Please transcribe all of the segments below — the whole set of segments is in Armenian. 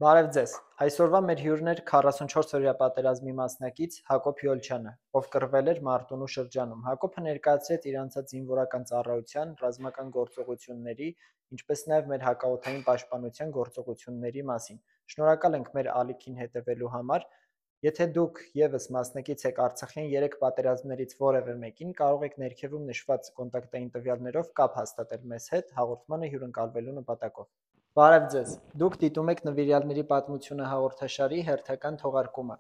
Բարև ձեզ։ Այսօրվա մեր հյուրն էր 44-օրյա պատերազմի մասնակից Հակոբ Յոլչյանը, ով կռվել էր Մարտունու շրջանում։ Հակոբը ներկայացրեց իր անցած զինվորական ծառայության, ռազմական գործողությունների, ինչպես նաև մեր հակաօդային պաշտպանության գործողությունների մասին։ Շնորհակալ ենք մեր ալիքին հետևելու համար։ Եթե դուք ևս մասնակից եք Արցախյան 3 պատերազմներից որևէ մեկին, կարող եք ներքևում նշված կոնտակտային տվյալներով կապ հաստատել մեզ հետ հաղորդմանը հյուրընկալվելու նպատակով։ Բարև ձեզ։ Դուք դիտում եք Նվիրյալների պատմությունը հաղորդաշարի հերթական թողարկումը։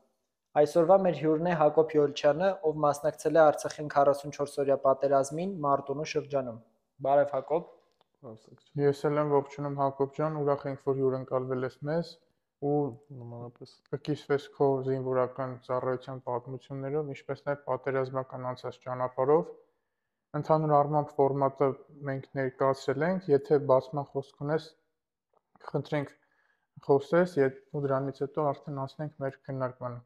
Այսօրվա մեր հյուրն է Հակոբ Յոլչյանը, ով մասնակցել է Արցախյան 44-օրյա պատերազմին Մարտունու շրջանում։ Բարև Հակոբ։ Ես էլ եմ ողջունում Հակոբ ջան, ուրախ ենք, որ հյուրընկալվել ես մեզ ու նմանապես կկիսվես քո զինվորական ծառայության պատմություններով, ինչպես նաև պատերազմական անցած ճանապարհով։ Ընդհանուր առմամբ ֆորմատը մենք ներկայացրել ենք, եթե բացման խոսք ունես, խնդրենք խոսես, ու դրանից հետո արդեն անցնենք մեր քննարկմանը։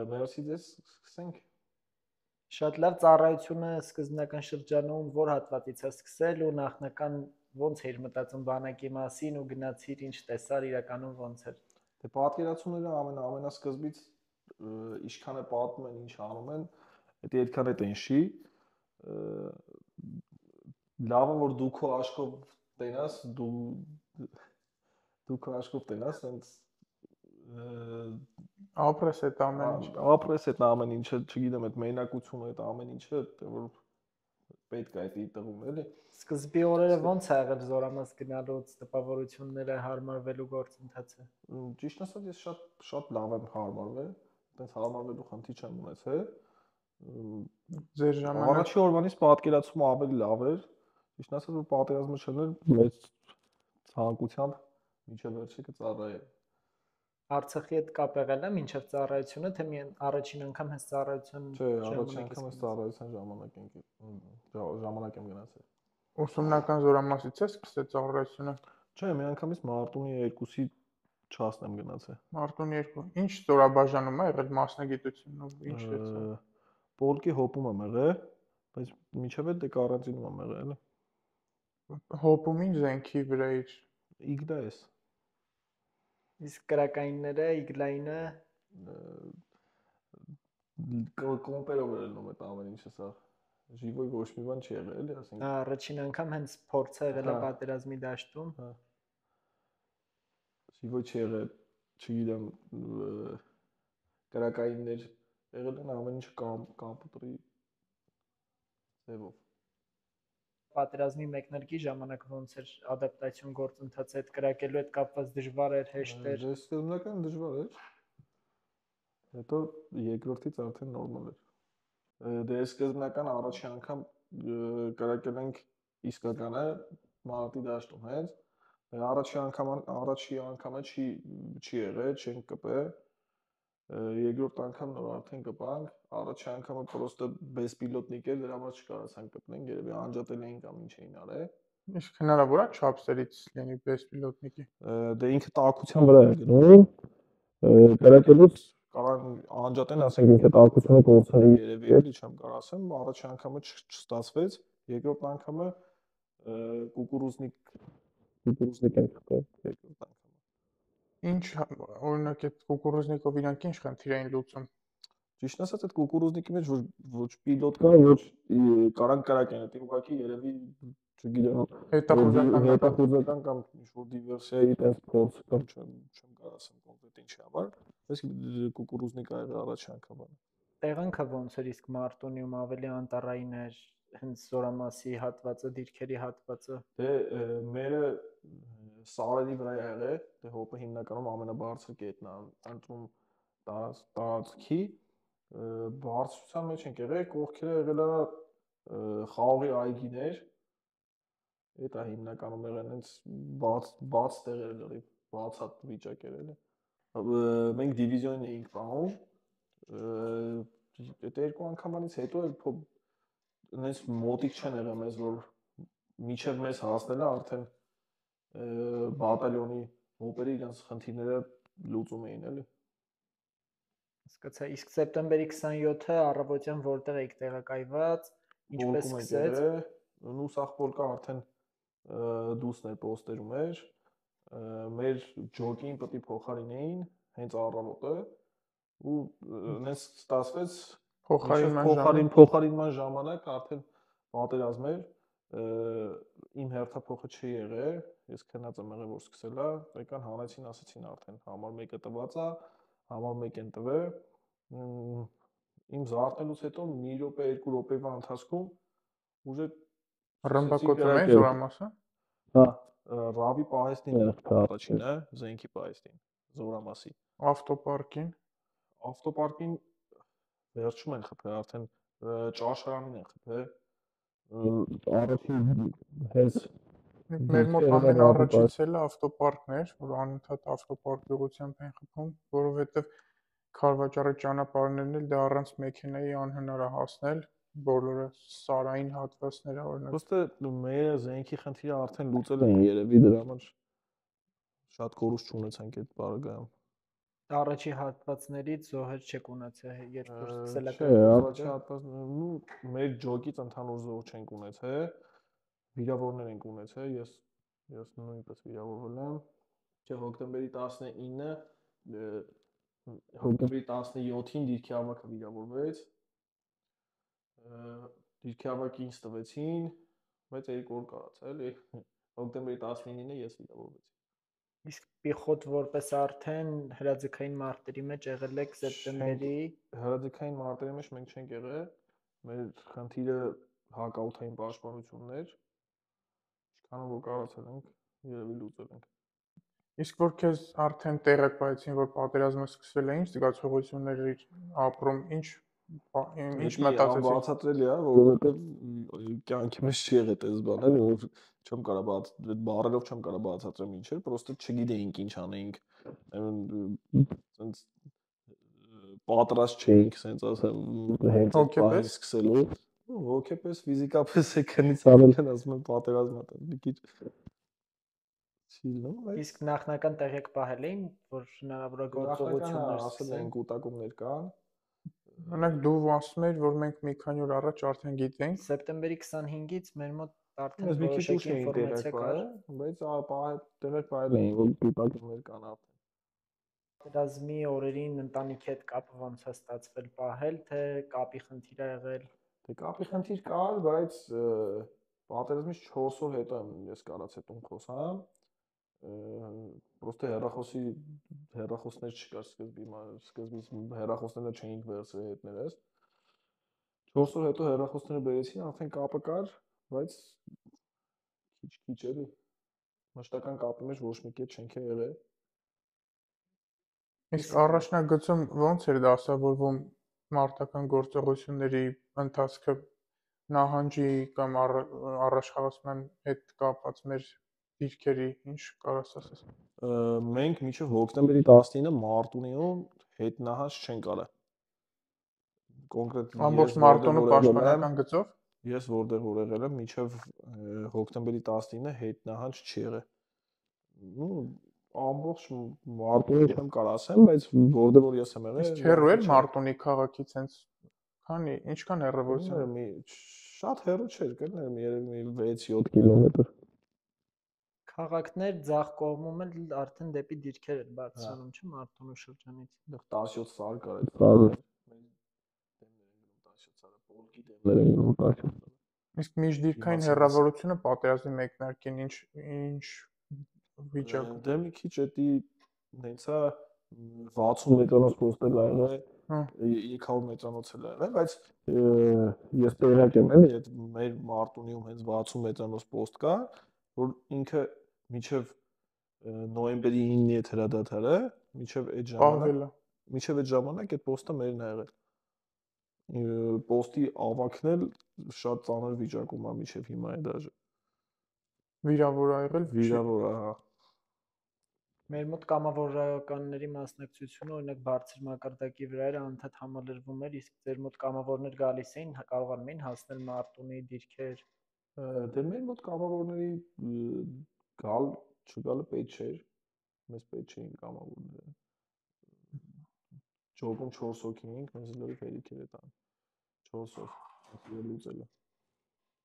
Մերսի ձեզ, սկսենք։ Շատ լավ, ծառայությունը սկզբնական շրջանում որ հատվածից է սկսել ու նախնական ոնց էր մտածում բանակի մասին ու գնացիր ինչ տեսար իրականում ոնց էր։ Դե պատկերացումները ամենասկզբից ինչքան է պատմում են, ինչ անում են, դա այդքան է տենշի։ Լավ է որ դու քո աչքով տենաս, դու քո աչքով տենաս, այնց ապրես այդ ամեն ինչ։ Ապրես այդ ամեն ինչը, չգիտեմ, այդ մենակությունը, այդ ամեն ինչը, որ պետք է այդ տղում էլի։ Սկզբի օրերը ոնց է եղել զորամաս գնալուց, տպավորությունները հարմարվելու գործընթացը։ Ճիշտ ասած, ես շատ լավ եմ հարմարվել, այտենց հարմարվելու խնդիր չեմ ունեցել։ Ձեր ժամանակ առաջի օրվանից պատկերացումը ավելի լավ էր։ Ճիշտ ասած, որ պատերազմը չլներ, մեծ ցանկությամբ մինչև վերջը կծառայեմ։ Արցախի հետ կապ եղել է մինչև ծառայությունը, թե միայն առաջին անգամ հենց ծառայության ժամանակ։ Չէ, առաջին անգամ հենց ծառայության ժամանակ եմ գնացել։ Ուսումնական զորամասից է սկսել ծառայությունը։ Չէ, մի անգամից Մարտունի 2-ի չասն եմ գնացել։ Մարտունի 2։ Ինչ ստորաբաժանում է եղել մասնագիտությունով, ինչ է։ Պոլկի հոպում եմ եղել, բայց մինչև այդ դե կարանտինում եմ եղել, էլի։ Հոպում ինչ զենքի վրա էր։ Իգլայես։ Իսկ կրակայինները, իգլայինը կոմպերով էր ելնում այդ ամեն ինչը սա։ Ժիվոյ ոչ մի բան չի եղել, էլի, ասենք։ Առաջին անգամ հենց փորձը եղել է պատերազմի դաշտում։ Ժիվոյ չի եղել, չգիտեմ, կրակայիններ եղել են ամեն ինչը կամպյուտերի ձևով։ Պատերազմի մեկնարկի ժամանակ ոնց էր ադապտացիոն գործընթացը, այդ կրակելու հետ կապված դժվար էր, հեշտ էր։ Դե սկզբնական դժվար էր։ Հետո երկրորդից արդեն նորմալ էր։ Դե սկզբնական առաջի անգամ կրակել ենք իսկականը մարտի դաշտում հենց։ Առաջի անգամը չի եղել, չենք կպել։ Երկրորդ անգամ նոր արդեն կպանք։ Առաջի անգամը պրոստը բեսպիլոտնիկ էր, դրա համար չկարողացանք կպնենք, երևի անջատել էին կամ ինչ էին արել։ Իսկ հնարավոր է չափսերից լինի բեսպիլոտնիկի։ Դե ինքը տաքության վրա է գնում։ Կրակելուց կարող անջատեն, ասենք ինքը տաքությունը կորցրել երևի էլի, չեմ կարող ասեմ, առաջի անգամը չստացվեց, երկրորդ անգամը կուկուրուզնիկ ենք կպել, երկրորդ անգամը։ Ինչ օրինակ այդ կուկուրուզնիկով իրանք ինչ խնդիր էին լուծում։ Ճիշտ ասած, այդ կուկուրուզնիկի մեջ ոչ պիլոտ կա, ոչ կարան կրակեն, դա ուղղակի երևի, չգիտեմ, հետախուզական կամ ինչ-որ դիվերսիայի տես փորձ կամ չեմ կարող ասեմ կոնկրետ ինչի համար, բայց կուկուրուզնիկա եղել առաջի անգամը։ Տեղանքը ոնց էր իսկ Մարտունիում ավելի անտառային էր, հենց զորամասի հատվածը, դիրքերի հատվածը։ Դե մերը սարերի վրա է եղել, դե հոպը հիմնականում ամենաբարձր կետն է, ընտրում տարածքի բարձրության մեջ ենք եղել, կողքերը եղել է խաղողի այգիներ, դա հիմնականում եղել հենց բաց տեղեր լրիվ, բացատ վիճակ էր էլի։ Մենք դիվիզիոն էինք պահում, այդ երկու անգամից հետո այնպես մոտիկ չեն եղել մեզ, որ միջև մեզ հասնել է արդեն բատալյոնի հոպերը իրենց խնդիրները լուծում էին էլի։ Հասկացա, իսկ սեպտեմբերի 27-ը առավոտյան որտեղ եք տեղակայված, ինչպես սկսեց։ Նուսախ պոլկը արդեն դուսն էր պոստերում էր, մեր ջոկին պետք է փոխարինեին հենց առավոտը ու հենց ստացվեց փոխարինման ժամանակ արդեն պատերազմ էր իմ հերթափոխը չի եղել ես քնած եմ եղել որ սկսելա եկան հանեցին ասեցին արդեն համար 1-ը տված է համար 1 են տվել իմ զարթնելուց հետո մի րոպե 2 րոպեվա ընթացքում ուժը ռմբակոծում էին զորամասը հա ռավի պահեստին առաջինը զենքի պահեստին զորամասի ավտոպարկին վերջում են խփել արդեն ճաշարանին են խփել առաջին հենց մեր մոտ ամենաառաջից էլը ավտոպարկն էր որ անընդհատ ավտոպարկի ուղղությամբ են խփում որովհետև Քարվաճառի ճանապարհներն էլ դա առանց մեքենայի անհնար է հասնել բոլորը սարային հատվածները օրինակ Ոստը մեր զենքի խնդիրը արդեն լուծել են երևի դրա համար շատ կորուստ չունեցանք այդ բարգայում Առաջի հատվածներից զոհեր չեք ունեցել երբ որ սկսել եք առաջի հատվածներում մեր ջոկից ընդհանուր զոհ չենք ունեցել վիրավորներ ենք ունեցել ես նույնպես վիրավորվել եմ չէ հոկտեմբերի 19-ը հոկտեմբերի 17-ին դիրքի ավակը վիրավորվեց դիրքի ավակը ինձ տվեցին բայց 2 օր կարած էլի հոկտեմբերի 19-ին ես վիրավորվեցի Իսկ պիխոտ որպես արդեն հրաձգային մարտերի մեջ եղել եք սեպտեմբերի հրաձգային մարտերի մեջ մենք չենք եղել մեր խնդիրը հակաօդային պաշտպանությունն էր ինչքան որ կարողացել ենք երևի լուծել ենք Իսկ որ քեզ արդեն տեղեկ պայեցին որ պատերազմը սկսվել է ինչ զգացողություններ էր ապրում ինչ մտածեցիք բացատրելի է որովհետև կյանքի մեջ չի եղել այս բաները որ չեմ կարող այդ բառերով չեմ կարող բացատրեմ ինչ էր պրոստը չգիտեինք ինչ անեինք այնց պատրաստ չէինք ասենց ասեմ հենց այդ բանը սկսելու հոգեպես ֆիզիկապես է քնից ավել են ասում են պատերազմը մի քիչ Իսկ նախնական տեղեկ պահել էին որ հնարավոր է գործողություններ ասել են կուտակումներ կան Օրինակ դու ասում ես որ մենք մի քանի օր առաջ արդեն գիտենք սեպտեմբերի 25-ից մեր մոտ արդեն մի քիչ ուշ էին տեղեկ պահել բայց տեղեկ պահել էին որ կուտակումներ կան արդեն Պատերազմի օրերին ընտանիքի հետ կապը ոնց է ստացվել պահել թե կապի խնդիր ա եղել Դե կապի խնդիր կար բայց պատերազմից 4 օր հետո ես կարաց հետում խոսամ պրոստը հեռախոսներ չկար սկզբից հեռախոսները չէինք վերցրել հետներս 4 օր հետո հեռախոսները բերեցին արդեն կապը կար բայց քիչ էլի մշտական կապի մեջ ոչ մի կետ չենք եղել Իսկ առաջնագծում ոնց էր դասավորվում մարտական գործողությունների ընթացքը նահանջի կամ առաջխաղացման հետ կապված մեր դիրքերի ինչ կարաս ասես մենք մինչև հոկտեմբերի 19-ը Մարտունիում հետ նահանջ չենք արել կոնկրետ ամբողջ Մարտունու պաշտպանական գծով ես որտեղ որ եղել եմ մինչև հոկտեմբերի 19-ը հետ նահանջ չի եղել ամբողջ Մարտունի չեմ կարող ասեմ բայց որտեղ որ ես եմ եղել իսկ հեռու էր Մարտունի քաղաքից հենց քանի ինչքան հեռավորության շատ հեռու չէր կներեմ երևի 6-7 կիլոմետր Քաղաքներ ձախ կողմում էլ արդեն դեպի դիրքեր էր բարձրանում չէ Մարտունու շրջանից այդտեղ 17 սար կար այդ սարը դեմներ են գնում 17 սարը իսկ միջդիրքային հեռավորությունը պատերազմի մեկնարկին ինչ վիճակ դե մի քիչ էդի նենցա 60 մետրանոց պոստել ա եղել 300 մետրանոց էլ ա եղել բայց ես տեղյակ եմ էլի այդ մեր Մարտունիում հենց 60 մետրանոց պոստ կա որ ինքը մինչև նոյեմբերի 9-ի հետ հրադադարը մինչև այդ ժամանակ այդ պոստը մերն ա եղել պոստի ավակն էլ շատ ծանր վիճակում ա մինչև հիմա է դաժե վիրավոր ա եղել վիրավոր ահա Մեր մոտ կամավորականների մասնակցությունը օրինակ բարձր մակարդակի վրա էր անընդհատ համալրվում էր իսկ ձեր մոտ կամավորներ գալիս էին կարողանում էին հասնել Մարտունի դիրքեր դե մեր մոտ կամավորների գալ չգալը պետք չէր մեզ պետք չէին կամավորները ջոկում 4 հոգի էինք մեզ լրիվ հերիք էր տան 4 հոգի լուծելը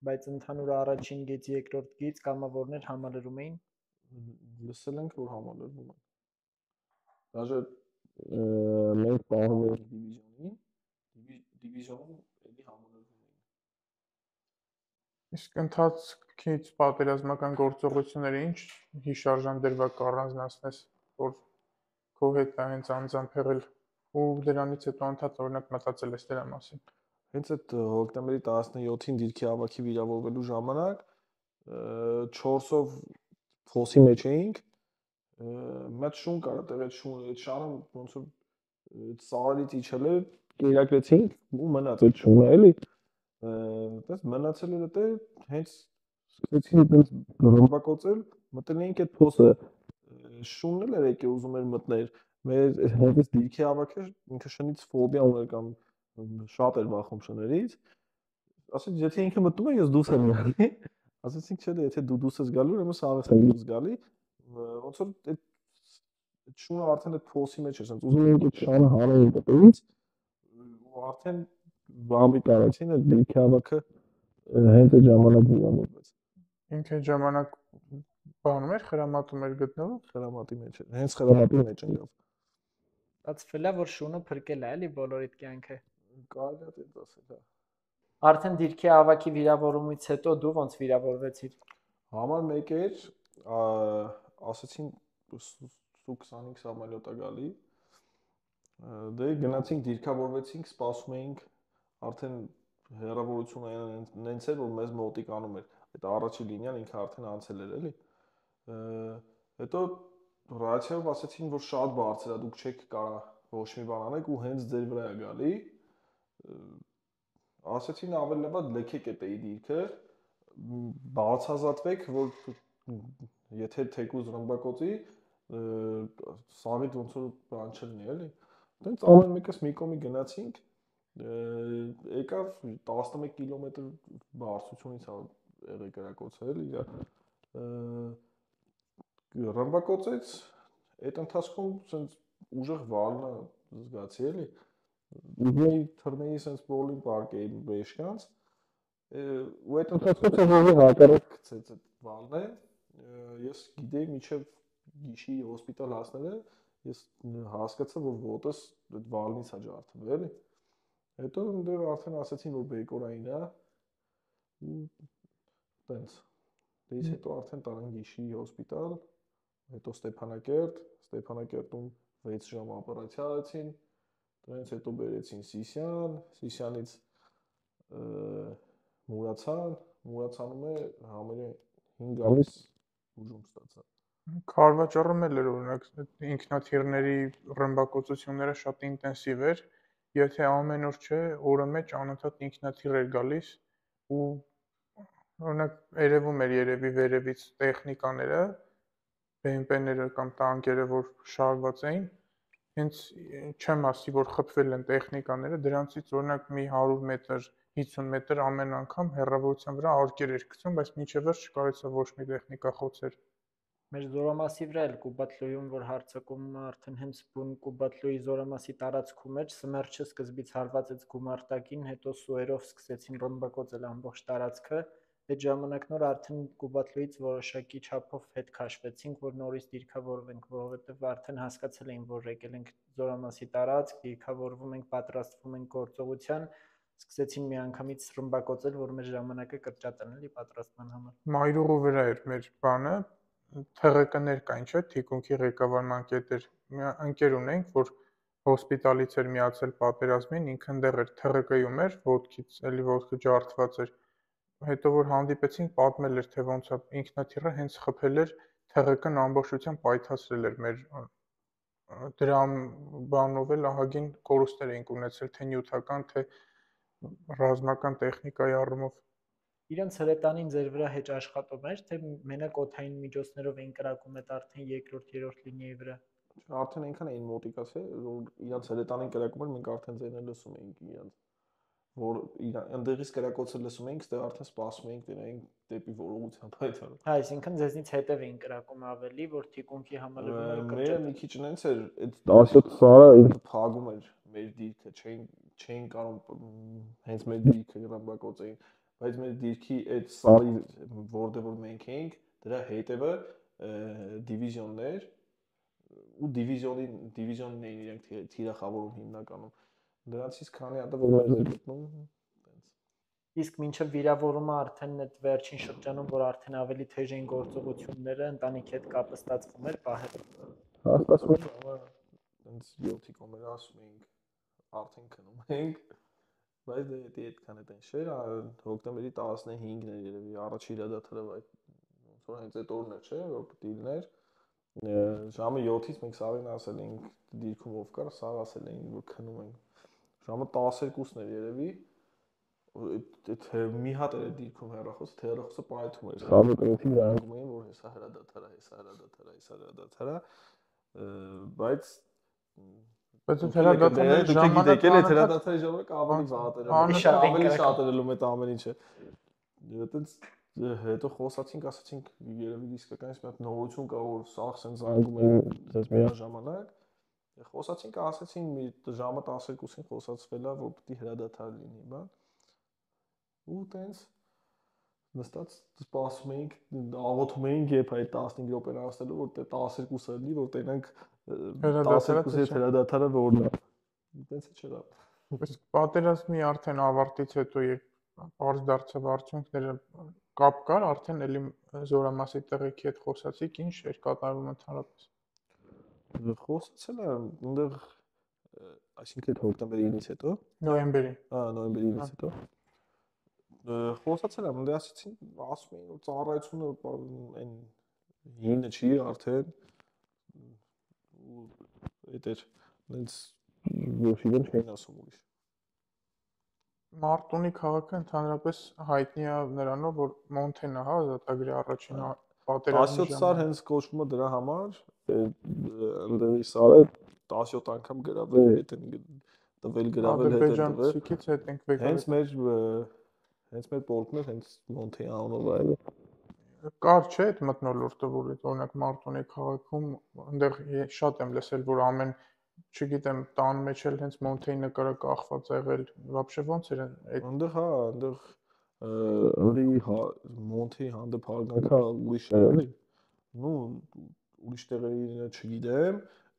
բայց ընդհանուր առաջին գիծ երկրորդ գիծ կամավորներ համալրում էին լսել ենք, որ համալրվում են։ Դաժե մենք պահում ենք դիվիզիոնին, դիվիզիոնում էլի համալրվում էին։ Իսկ ընթացքից պատերազմական գործողությունները ինչ հիշարժան դրվագ կառանձնացնես, որ քո հետ է հենց անձամբ եղել ու դրանից հետո անդադ օրինակ մտածել ես դրա մասին։ Հենց այդ հոկտեմբերի 17-ին դիրքի ավակի վիրավորվելու ժամանակ 4-ով փոսի մեջ էինք, մեծ շուն կար այդտեղ, այդ շանը ոնց որ ծառից իջել էր, կերակրեցինք ու մնաց այդ շունը էլի, այդպես մնացել էր այդտեղ, հենց սկսեցին այդպես ռմբակոծել, մտել էինք այդ փոսը, շունն էլ էր եկել ուզում էր մտներ, մեր հենց դիրքի ավակը ինքը շնից ֆոբիա ուներ կամ շատ էր վախում շներից, ասեց եթե ինքը մտնում է ես դուրս եմ գալի, ասեցինք չէ, եթե դու դուրս ես գալու, ուրեմն սաղս եմ դուրս գալի, ոնց որ այդ շունը արդեն այդ փոսի մեջ էր, ասենց ուզում էինք այդ շանը հանենք այդտեղից, ու արդեն բամբի տարածին այդ դիրքի ավակը հենց այդ ժամանակ վիրավորվեց։ Ինքը ժամանակ բանում էր, խրամատում էր գտնվում, խրամատի մեջ էր, հենց խրամատի մեջ ընկավ։ Ստացվել է, որ շունը փրկել է, էլի բոլորիդ կյանքը։ Կարելի է այդպես ասել, հա։ Արդեն դիրքի ավակի վիրավորումից հետո դու ոնց վիրավորվեցիր։ Համար մեկ էր, ասեցին Su-25 սամոլյոտը գալի։ Դե գնացինք դիրքավորվեցինք, սպասում էինք, արդեն հեռավորությունը նենց էր, որ մեզ մոտիկ անում էր։ Այդ առաջի լինիան ինքը արդեն անցել էր, էլի։ Հետո ռադիոյով ասեցին, որ շատ բարձր է, դուք չեք կարա ոչ մի բան անեք ու հենց ձեր վրա է գալի։ Ասեցին ավելի լավ է լքեք այդ դիրքը, բացազատվեք, որ եթե թեկուզ ռմբակոծի, սաղիդ ոնց որ բան չլինի, էլի։ Դենց ամեն մեկս մի կողմի գնացինք, եկավ 11 կիլոմետր բարձրությունից եղել կրակոցը, էլի իրար։ Ռմբակոծեց, այդ ընթացքում սենց ուժեղ վալնա զգացի, էլի։ Ուզում թռնեի սենց բոլին պարկեի վեշկանց, ու այդ ընթացքում հողի հակառակ գցեց այդ վալնը, ես գիտեի մինչև գիշի հոսպիտալ հասնելը, ես հասկացա, որ ոտս այդ վալնից է ջարդվել, էլի։ Հետո այնտեղ արդեն ասացին, որ բեկորային է, ու տենց։ Դից հետո արդեն տանեն գիշի հոսպիտալ, հետո Ստեփանակերտում 6 ժամ օպերացիա արեցին, դրանից հետո բերեցին Սիսիան, Սիսյանից Մուրացանում է համարյա 5 ամիս ուժում ստացա։ Քարվաճառում էլ էր օրինակ ինքնաթիռների ռմբակոծությունները շատ ինտենսիվ էր, եթե ամեն օր չէ, օրը մեջ անընդհատ ինքնաթիռ էր գալիս ու օրինակ երևում էր երևի վերևից տեխնիկաները, BMP-ները կամ տանկերը, որ շարված էին, հենց չեմ ասի, որ խփվել են տեխնիկաները, դրանցից օրինակ մի 100 մետր, 50 մետր ամեն անգամ հեռավորության վրա արկեր էր գցում, բայց մինչև վերջ չկարեցա ոչ մի տեխնիկա խոցել։ Մեր զորամասի վրա էլ Կուբատլույում, որ հարձակումը արդեն հենց բուն Կուբատլույի զորամասի տարածքում էր, Սմերչը սկզբից հարվածեց գումարտակին, հետո սուերով սկսեցին ռմբակոծել ամբողջ տարածքը։ Այդ ժամանակ նոր արդեն Կուբատլույից որոշակի չափով հետ քաշվեցինք, որ նորից դիրքավորվենք, որովհետև արդեն հասկացել էին, որ եկել ենք զորամասի տարածք, դիրքավորվում ենք, պատրաստվում ենք գործողության, սկսեցին միանգամից ռմբակոծել, որ մեր ժամանակը կրճատեն, էլի պատրաստման համար։ Մայրուղու վրա էր մեր բանը, ԹՂԿ-ներ կային, չէ՞, թիկունքի ղեկավարման կետեր։ Մի ընկեր ունենք, որ հոսպիտալից էր միացել պատերազմին, ինքը այնտեղ էր ԹՂԿ-ում էր, ոտքից, էլի ոտքը ջարդված էր։ Հետո որ հանդիպեցինք, պատմել էր, թե ոնց է ինքնաթիռը հենց խփել էր ԹՂԿ-ն ամբողջությամբ պայթացրել էր մեր դրա բանով էլ ահագին կորուստներ էինք ունեցել, թե նյութական, թե ռազմական տեխնիկայի առումով։ Իրենց հրետանին ձեր վրա հեչ աշխատում էր, թե մենակ օդային միջոցներով էին կրակում այդ արդեն երկրորդ, երրորդ լինիայի վրա։ Արդեն այնքան էին մոտիկացել, որ իրանց հրետանին կրակում էր, մենք արդեն ձենել լսում էինք իրանց, որ այնտեղից կրակոցը լսում էինք, ստեղ արդեն սպասում էինք դրանք դեպի որողության պայթառը։ Հա, այսինքն ձեզնից հետև էին կրակում ավելի, որ թիկունքի համալրումները Մերը մի քիչ նենց էր, այդ 17 սարը ինքը փագում էր մեր դիրքը, չէին կարող հենց մեր դիրքը ռմբակոծեին, բայց մեր դիրքի այդ սարի որտեղ որ մենք էինք, դրա հետևը դիվիզիոններ ու դիվիզիոնին էին իրենք թիրախավորում հիմնականում։ Դրանցից քանի հատը որ մեր գտնում տենց։ Իսկ մինչև վիրավորումը արդեն այդ վերջին շրջանում, որ արդեն ավելի թեժ էին գործողությունները, ընտանիքի հետ կապը ստացվում էր պահել։ Հաստատվում է, տենց 7-ի կոմեր ասում էինք, արդեն քնում ենք, բայց դե այդքան է տենց չէր, հոկտեմբերի 15-ն էր երևի առաջի իրադարձը, այդ ոնց որ հենց այդ օրն էր, չէ, որ պետք է լիներ։ Ժամը 7-ից մենք Սարին ասել էինք դիրքում ով կար, Սար ասել էինք որ քնում ենք։ Ժամը 12-ն էր երևի, այդ մի հատ էր դիրքում հեռախոսը, թե հեռախոսը պայթում էր։ Խաղը կրեցին զանգում էին, որ հեսա հրադադարա, բայց այդ հրադադարի ժամանակ այդ հրադադարի ժամանակ ավելի վատ էր, ավելի շատ էր լում այդ ամեն ինչը։ Այդտենց հետո խոսացինք, ասացինք երևի իսկականից մի հատ նորություն կա, որ սաղ սենց զանգում են դες միաժամանակ։ Խոսացինք, ասացին մի ժամը 12-ին խոսացվել է, որ պետք է հրադադար լինի, բան։ Ու տենց նստած սպասում էինք, աղոթում էինք, երբ այդ 15 րոպեն անցնելու, որ 12-ը լինի, որ տենանք 12-ի հրադադարը որն է։ Տենց է չեղավ։ Իսկ պատերազմի արդեն ավարտից հետո երբ բարձ դարձավ արդյունքները կապ կար, արդեն էլի զորամասի տեղեքի հետ խոսացիք, ինչ էր կատարվում ընդհանրապես։ Խոսացել եմ, այնտեղ այսինքն հոկտեմբերի 9-ից հետո, նոյեմբերի։ նոյեմբերի 9-ից հետո խոսացել եմ, դե ասեցին, ասում էին որ ծառայությունը այն 9-ը չի արդեն ու այդ էր, այնց ոչ իրեն չէին ասում ուրիշ։ Մարտունի քաղաքը ընդհանրապես հայտնի է նրանով, որ Մոնթենը, հա, ազատագրի առաջին պատերազմի 17 սար հենց կոչվում է դրա համար, ընդդեմ սարը 17 անգամ գրավել է, տվել գրավել հետ տվել։ Ադրբեջանցիքից հետ ենք վեկել։ Հենց մեր պորտն էր, հենց Մոնթեի անունով այլ։ Կար չէ այդ մթնոլորտը, որ օրինակ Մարտունի քաղաքում այնտեղ շատ եմ լսել, որ ամեն, չգիտեմ, տան մեջ էլ հենց Մոնթեի նկարը կախված ա եղել, вообще ոնց էր այդ։ Այնտեղ հա, այնտեղ Մոնթեի հանդեպ հարգանքը ուրիշ է, էլի։ Ну, ուրիշ տեղերին չգիտեմ,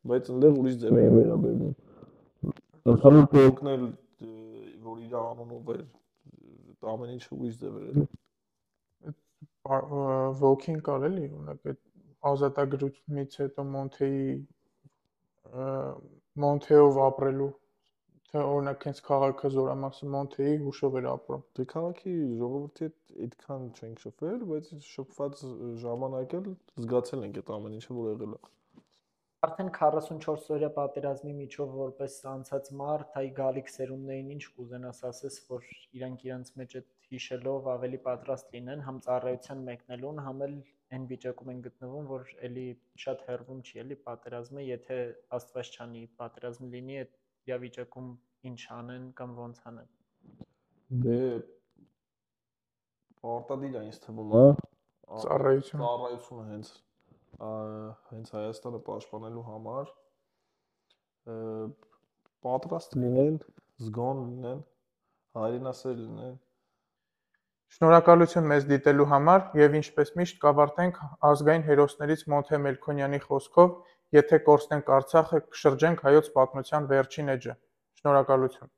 բայց այնտեղ ուրիշ ձև էին վերաբերվում։ Ընդհանուր պորտն էլ, որ իր անունով էր, ամեն ինչը ուրիշ ձև էր, էլի։ Ոգին կար էլի, օրինակ այդ ազատագրությունից հետո Մոնթեով ապրելու, թե օրինակ հենց քաղաքը զորամասը Մոնթեի հուշով էր ապրում։ Դե քաղաքի ժողովրդի հետ այդքան չենք շփվել, բայց շփված ժամանակ էլ զգացել ենք այդ ամեն ինչը, որ եղել է։ Արդեն 44 օրյա պատերազմի միջով որպես անցած մարդ, այ գալիք սերունդներին ինչ կուզենաս ասես, որ իրանք իրանց մեջ այդ հիշելով ավելի պատրաստ լինեն, համ ծառայության մեկնելուն, համ էլ այն վիճակում են գտնվում, որ էլի շատ հեռվում չի էլի պատերազմը, եթե Աստված չանի պատերազմ լինի, այդ իրավիճակում ինչ անեն կամ ոնց անեն։ Դե պարտադիր է ինձ թվում, հա։ Ծառայությունը հենց Հայաստանը պաշտպանելու համար պատրաստ լինեն, զգոն լինեն, հայրենասեր լինեն։ Շնորհակալություն մեզ դիտելու համար եւ ինչպես միշտ կավարտենք ազգային հերոսներից Մոնթե Մելքոնյանի խոսքով, եթե կորցնենք Արցախը, կշրջենք հայոց պատմության վերջին էջը։ Շնորհակալություն։